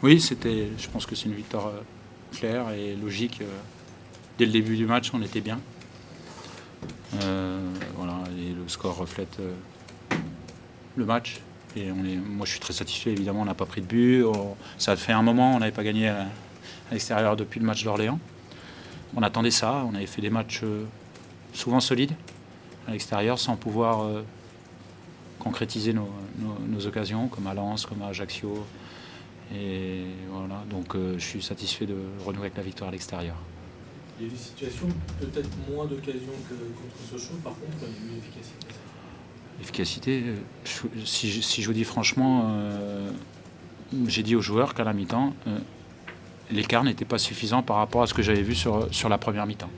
Oui, je pense que c'est une victoire claire et logique. Dès le début du match, on était bien. Voilà, et le score reflète le match. Et moi, je suis très satisfait. Évidemment, on n'a pas pris de but. Ça a fait un moment, on n'avait pas gagné à l'extérieur depuis le match d'Orléans. On attendait ça. On avait fait des matchs souvent solides à l'extérieur sans pouvoir concrétiser nos occasions, comme à Lens, comme à Ajaccio. Et voilà, donc je suis satisfait de renouer avec la victoire à l'extérieur. Il y a des situations, peut-être moins d'occasions que contre Sochaux, par contre, il y a eu l'efficacité. L'efficacité, si je vous dis franchement, j'ai dit aux joueurs qu'à la mi-temps, l'écart n'était pas suffisant par rapport à ce que j'avais vu sur la première mi-temps.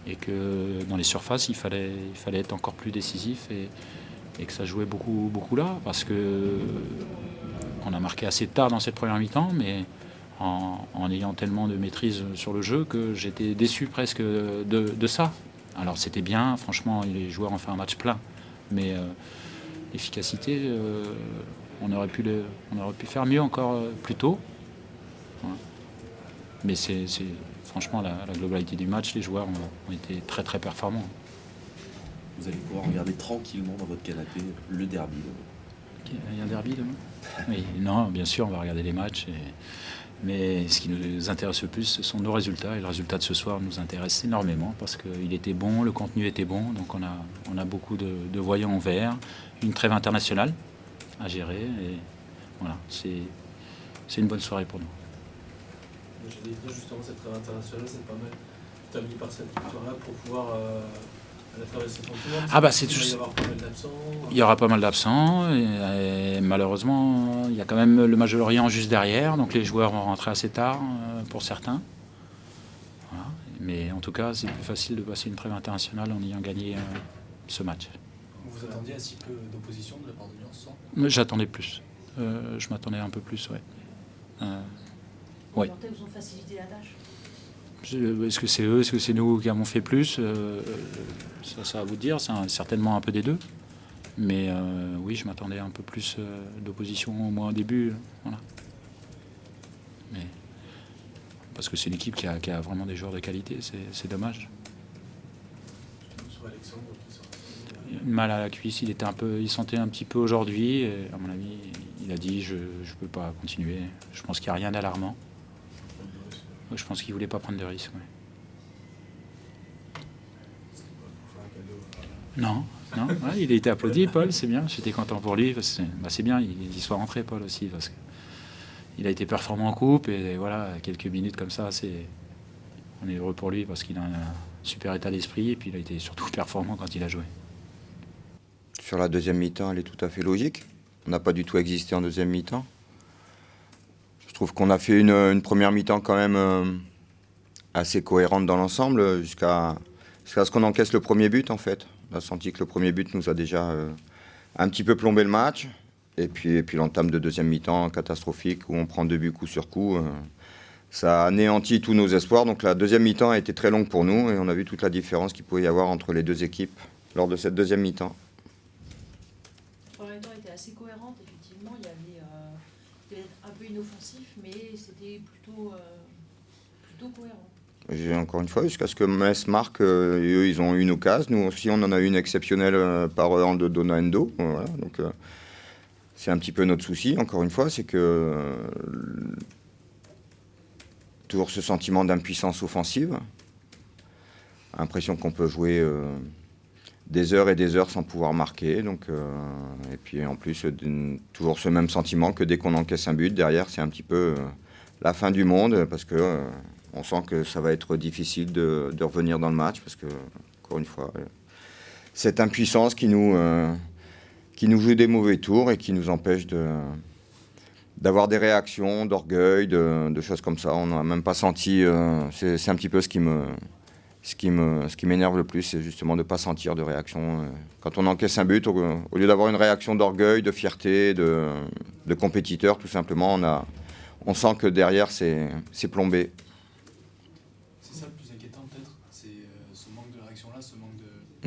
Et que dans les surfaces, il fallait être encore plus décisif et que ça jouait beaucoup, beaucoup là, parce que on a marqué assez tard dans cette première mi-temps, mais en ayant tellement de maîtrise sur le jeu que j'étais déçu presque de ça. Alors c'était bien, franchement, les joueurs ont fait un match plein, mais l'efficacité, on aurait pu faire mieux encore plus tôt. Voilà. Mais franchement la globalité du match, les joueurs ont été très très performants. Vous allez pouvoir regarder tranquillement dans votre canapé le derby. Il y a un derby demain ? Oui, non, bien sûr, on va regarder les matchs. Mais ce qui nous intéresse le plus, ce sont nos résultats. Et le résultat de ce soir nous intéresse énormément parce qu'il était bon, le contenu était bon. Donc on a beaucoup de voyants en vert, une trêve internationale à gérer. Et voilà, c'est une bonne soirée pour nous. J'allais dire justement, cette trêve internationale, c'est pas mal. Tu as mis par cette victoire-là pour pouvoir à travers ces sentiments. Ah bah c'est il va y avoir pas mal d'absents. Il y aura pas mal d'absents et malheureusement il y a quand même le match de Lorient juste derrière, donc les joueurs vont rentrer assez tard pour certains. Voilà. Mais en tout cas c'est plus facile de passer une trêve internationale en ayant gagné ce match. Vous attendiez à si peu d'opposition de la part de Lens ? J'attendais plus. Je m'attendais un peu plus, ouais. Les Lentais vous ont facilité la tâche ? Est-ce que c'est eux, est-ce que c'est nous qui avons fait plus ça va vous dire, c'est certainement un peu des deux. Mais oui, je m'attendais à un peu plus d'opposition au moins au début. Voilà. Mais, parce que c'est une équipe qui a vraiment des joueurs de qualité, c'est dommage. Sur Alexandre, Mal à la cuisse, il sentait un petit peu aujourd'hui. Et à mon avis, il a dit je ne peux pas continuer. Je pense qu'il n'y a rien d'alarmant. Je pense qu'il ne voulait pas prendre de risques. Ouais. Non, ouais, il a été applaudi, Paul, c'est bien. J'étais content pour lui. Parce que, c'est bien, il soit rentré, Paul, aussi. Parce qu'il a été performant en coupe. Et voilà, quelques minutes comme ça, on est heureux pour lui parce qu'il a un super état d'esprit. Et puis il a été surtout performant quand il a joué. Sur la deuxième mi-temps, elle est tout à fait logique. On n'a pas du tout existé en deuxième mi-temps. Je trouve qu'on a fait une première mi-temps quand même assez cohérente dans l'ensemble jusqu'à ce qu'on encaisse le premier but en fait. On a senti que le premier but nous a déjà un petit peu plombé le match. Et puis l'entame de deuxième mi-temps catastrophique où on prend 2 buts coup sur coup. Ça a anéanti tous nos espoirs. Donc la deuxième mi-temps a été très longue pour nous et on a vu toute la différence qu'il pouvait y avoir entre les deux équipes lors de cette deuxième mi-temps. La première mi-temps était assez cohérente, effectivement. Il y avait un peu inoffensif, mais c'était plutôt cohérent. Encore une fois, jusqu'à ce que Metz marque, eux, ils ont eu une occasion. Nous aussi, on en a eu une exceptionnelle par Ando Donando. Voilà, donc, c'est un petit peu notre souci, encore une fois, c'est que toujours ce sentiment d'impuissance offensive. L'impression qu'on peut jouer des heures et des heures sans pouvoir marquer. Donc, et puis en plus, toujours ce même sentiment que dès qu'on encaisse un but, derrière, c'est un petit peu la fin du monde parce que on sent que ça va être difficile de revenir dans le match parce que, encore une fois, cette impuissance qui nous joue des mauvais tours et qui nous empêche d'avoir des réactions, d'orgueil, de choses comme ça. On n'a même pas senti... c'est un petit peu ce qui m'énerve le plus, c'est justement de ne pas sentir de réaction. Quand on encaisse un but, au lieu d'avoir une réaction d'orgueil, de fierté, de compétiteur, tout simplement, on sent que derrière, c'est plombé. C'est ça le plus inquiétant peut-être, c'est ce manque de réaction-là, ce manque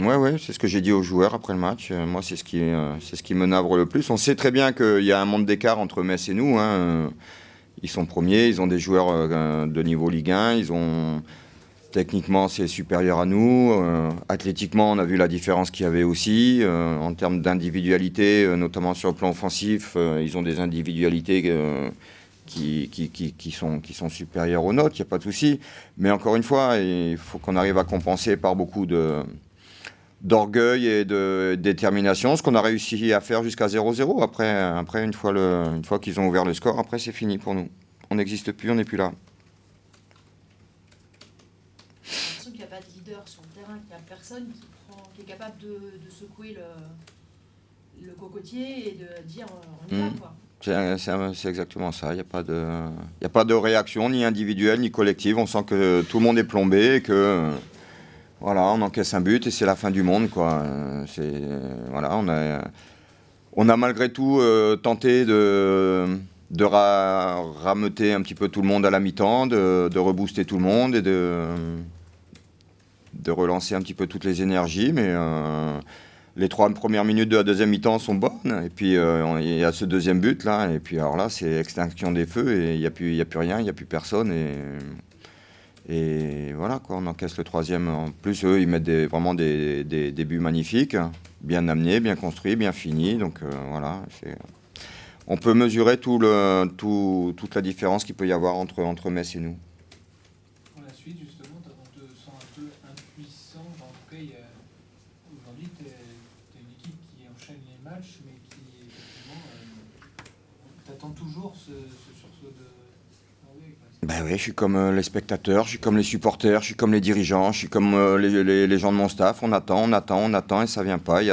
Ouais, c'est ce que j'ai dit aux joueurs après le match. Moi, c'est ce qui me navre le plus. On sait très bien qu'il y a un monde d'écart entre Metz et nous. Ils sont premiers, ils ont des joueurs de niveau Ligue 1. Techniquement, c'est supérieur à nous. Athlétiquement, on a vu la différence qu'il y avait aussi. En termes d'individualité, notamment sur le plan offensif, ils ont des individualités qui sont supérieures aux nôtres, il n'y a pas de souci. Mais encore une fois, il faut qu'on arrive à compenser par beaucoup d'orgueil et de détermination, ce qu'on a réussi à faire jusqu'à 0-0. Après une fois qu'ils ont ouvert le score, après c'est fini pour nous. On n'existe plus, on n'est plus là. J'ai l'impression qu'il n'y a pas de leader sur le terrain, qu'il n'y a personne qui est capable de secouer le cocotier et de dire on y va, quoi. C'est exactement ça. Il n'y a pas de réaction ni individuelle ni collective. On sent que tout le monde est plombé et que voilà, on encaisse un but et c'est la fin du monde, quoi. Voilà, on a malgré tout tenté de rameuter un petit peu tout le monde à la mi-temps, de rebooster tout le monde et de relancer un petit peu toutes les énergies, mais les 3 premières minutes de la deuxième mi-temps sont bonnes, et puis il y a ce deuxième but là, et puis alors là c'est extinction des feux, et il n'y a plus rien, il n'y a plus personne, et voilà, quoi, on encaisse le troisième. En plus, eux, ils mettent vraiment des buts magnifiques, bien amenés, bien construits, bien finis, donc voilà, on peut mesurer toute la différence qu'il peut y avoir entre Metz et nous. Pour la suite, justement, tu te sens un peu impuissant. En tout cas, aujourd'hui, tu es une équipe qui enchaîne les matchs, mais qui, effectivement, t'attends toujours ce sursaut de... Ben oui, je suis comme les spectateurs, je suis comme les supporters, je suis comme les dirigeants, je suis comme les gens de mon staff. On attend et ça vient pas. Il y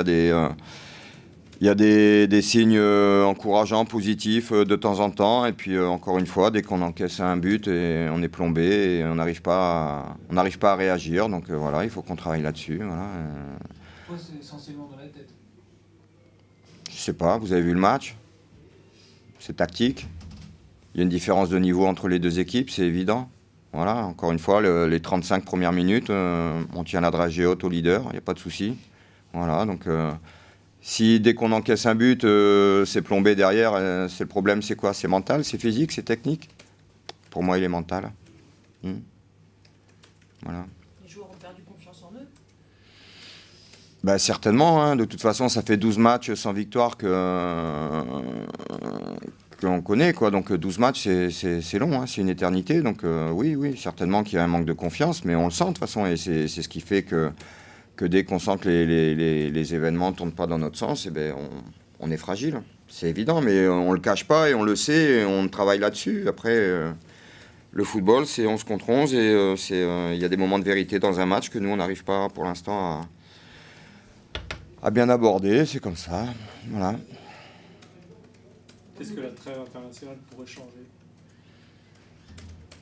a des signes encourageants, positifs de temps en temps. Et puis encore une fois, dès qu'on encaisse un but, et on est plombé et on n'arrive pas à réagir. Donc voilà, il faut qu'on travaille là-dessus. Voilà. Toi, c'est essentiellement dans la tête. Je sais pas, vous avez vu le match? C'est tactique. Il y a une différence de niveau entre les deux équipes, c'est évident. Voilà, encore une fois, les 35 premières minutes, on tient la dragée haute au leader, il n'y a pas de souci. Voilà, donc si dès qu'on encaisse un but, c'est plombé derrière, c'est le problème, c'est quoi? C'est mental, c'est physique, c'est technique? Pour moi, il est mental. Voilà. Les joueurs ont perdu confiance en eux. Ben, certainement, hein. De toute façon, ça fait 12 matchs sans victoire qu'on connaît, quoi. Donc 12 matchs, c'est long, hein. C'est une éternité. Donc oui, certainement qu'il y a un manque de confiance, mais on le sent de toute façon, et c'est ce qui fait que dès qu'on sent que les événements ne tournent pas dans notre sens, eh ben, on est fragile. C'est évident, mais on ne le cache pas et on le sait et on travaille là-dessus. Après, le football, c'est 11 contre 11 et il y a des moments de vérité dans un match que nous, on n'arrive pas pour l'instant à bien aborder. C'est comme ça. Voilà. Est-ce que la trêve internationale pourrait changer?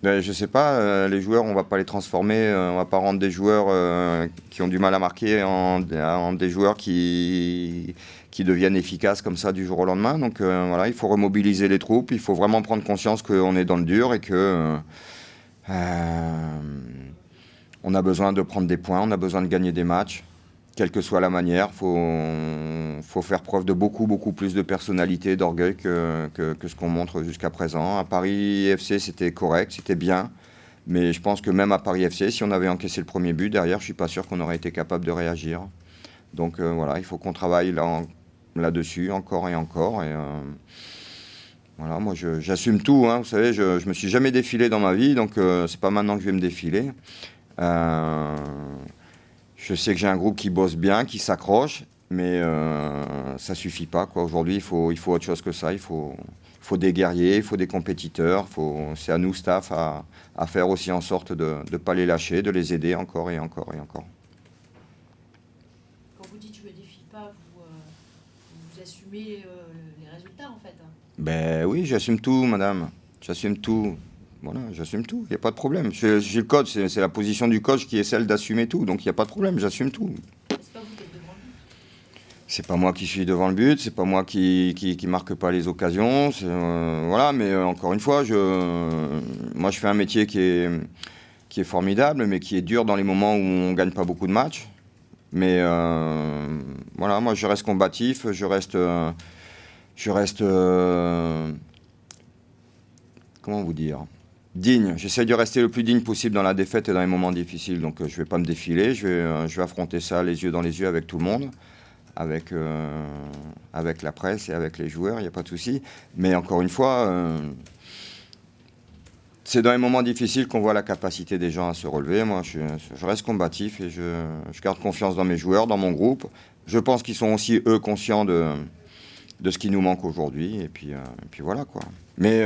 Ben, je sais pas, les joueurs, on va pas les transformer, on va pas rendre des joueurs qui ont du mal à marquer en des joueurs qui deviennent efficaces comme ça du jour au lendemain. Donc voilà, il faut remobiliser les troupes, il faut vraiment prendre conscience qu'on est dans le dur et que on a besoin de prendre des points, on a besoin de gagner des matchs. Quelle que soit la manière, faut faire preuve de beaucoup plus de personnalité, d'orgueil que ce qu'on montre jusqu'à présent. À Paris FC, c'était correct, c'était bien. Mais je pense que même à Paris FC, si on avait encaissé le premier but, derrière, je ne suis pas sûr qu'on aurait été capable de réagir. Donc voilà, il faut qu'on travaille là-dessus encore et encore. Et, voilà, moi, j'assume tout. Hein, vous savez, je ne me suis jamais défilé dans ma vie, donc c'est pas maintenant que je vais me défiler. Je sais que j'ai un groupe qui bosse bien, qui s'accroche, mais ça suffit pas, quoi. Aujourd'hui, il faut autre chose que ça. Il faut des guerriers, il faut des compétiteurs. C'est à nous, staff, à faire aussi en sorte de ne pas les lâcher, de les aider encore et encore et encore. Quand vous dites je me défie pas, vous assumez les résultats en fait. Ben oui, j'assume tout, madame. J'assume tout. Voilà, j'assume tout, il n'y a pas de problème. Je suis le coach, c'est la position du coach qui est celle d'assumer tout, donc il n'y a pas de problème, j'assume tout. C'est pas vous qui êtes devant le but. C'est pas moi qui suis devant le but, c'est pas moi qui marque pas les occasions, voilà, mais encore une fois, moi je fais un métier qui est formidable, mais qui est dur dans les moments où on gagne pas beaucoup de matchs. Mais voilà, moi je reste combatif, je reste comment vous dire, digne. J'essaie de rester le plus digne possible dans la défaite et dans les moments difficiles. Donc je vais pas me défiler, je vais affronter ça les yeux dans les yeux avec tout le monde, avec la presse et avec les joueurs, il n'y a pas de souci. Mais encore une fois, c'est dans les moments difficiles qu'on voit la capacité des gens à se relever. Moi, je reste combatif et je garde confiance dans mes joueurs, dans mon groupe. Je pense qu'ils sont aussi, eux, conscients de ce qui nous manque aujourd'hui. Et puis voilà, quoi. Mais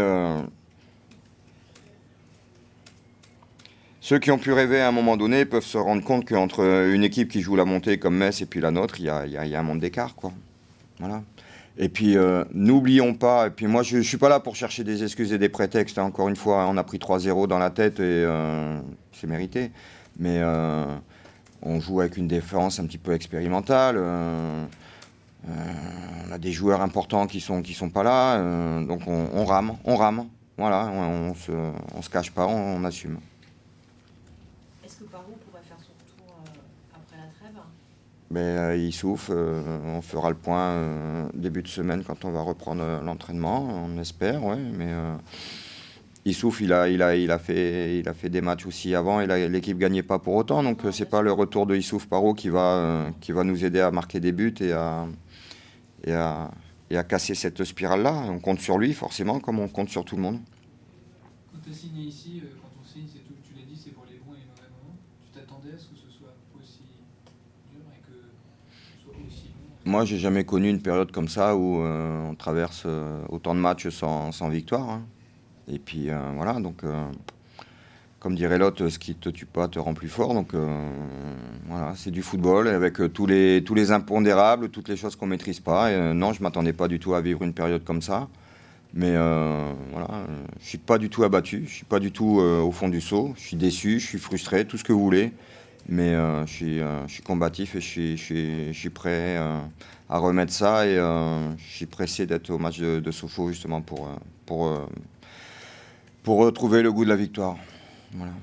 ceux qui ont pu rêver à un moment donné peuvent se rendre compte qu'entre une équipe qui joue la montée comme Metz et puis la nôtre, il y a un monde d'écart, quoi. Voilà. Et puis, n'oublions pas, et puis moi, je ne suis pas là pour chercher des excuses et des prétextes. Hein. Encore une fois, on a pris 3-0 dans la tête et c'est mérité. Mais on joue avec une défense un petit peu expérimentale. On a des joueurs importants qui sont pas là. Donc, on rame. Voilà, on se cache pas, on assume. Est-ce que Parot pourrait faire son retour après la trêve? Mais il souffle, on fera le point début de semaine quand on va reprendre l'entraînement, on espère, ouais, mais il souffle, il a fait des matchs aussi avant et l'équipe gagnait pas pour autant, donc c'est pas le retour de Issouf Parot qui va nous aider à marquer des buts et à casser cette spirale-là. On compte sur lui forcément, comme on compte sur tout le monde. Quand tu as signé ici, quand on signe, c'est tout, tu l'as dit, c'est pour les bons et les mauvais moments. Tu t'attendais à ce que ce soit aussi dur et que ce soit aussi bon? Moi, j'ai jamais connu une période comme ça où on traverse autant de matchs sans victoire. Hein. Et puis voilà, donc comme dirait l'autre, ce qui te tue pas te rend plus fort. Donc voilà, c'est du football avec tous les impondérables, toutes les choses qu'on maîtrise pas. Et, non, je m'attendais pas du tout à vivre une période comme ça. Mais voilà, je suis pas du tout abattu, je suis pas du tout au fond du seau. Je suis déçu, je suis frustré, tout ce que vous voulez. Mais je suis combatif et je suis prêt à remettre ça. Et je suis pressé d'être au match de Sochaux justement pour retrouver le goût de la victoire. Voilà.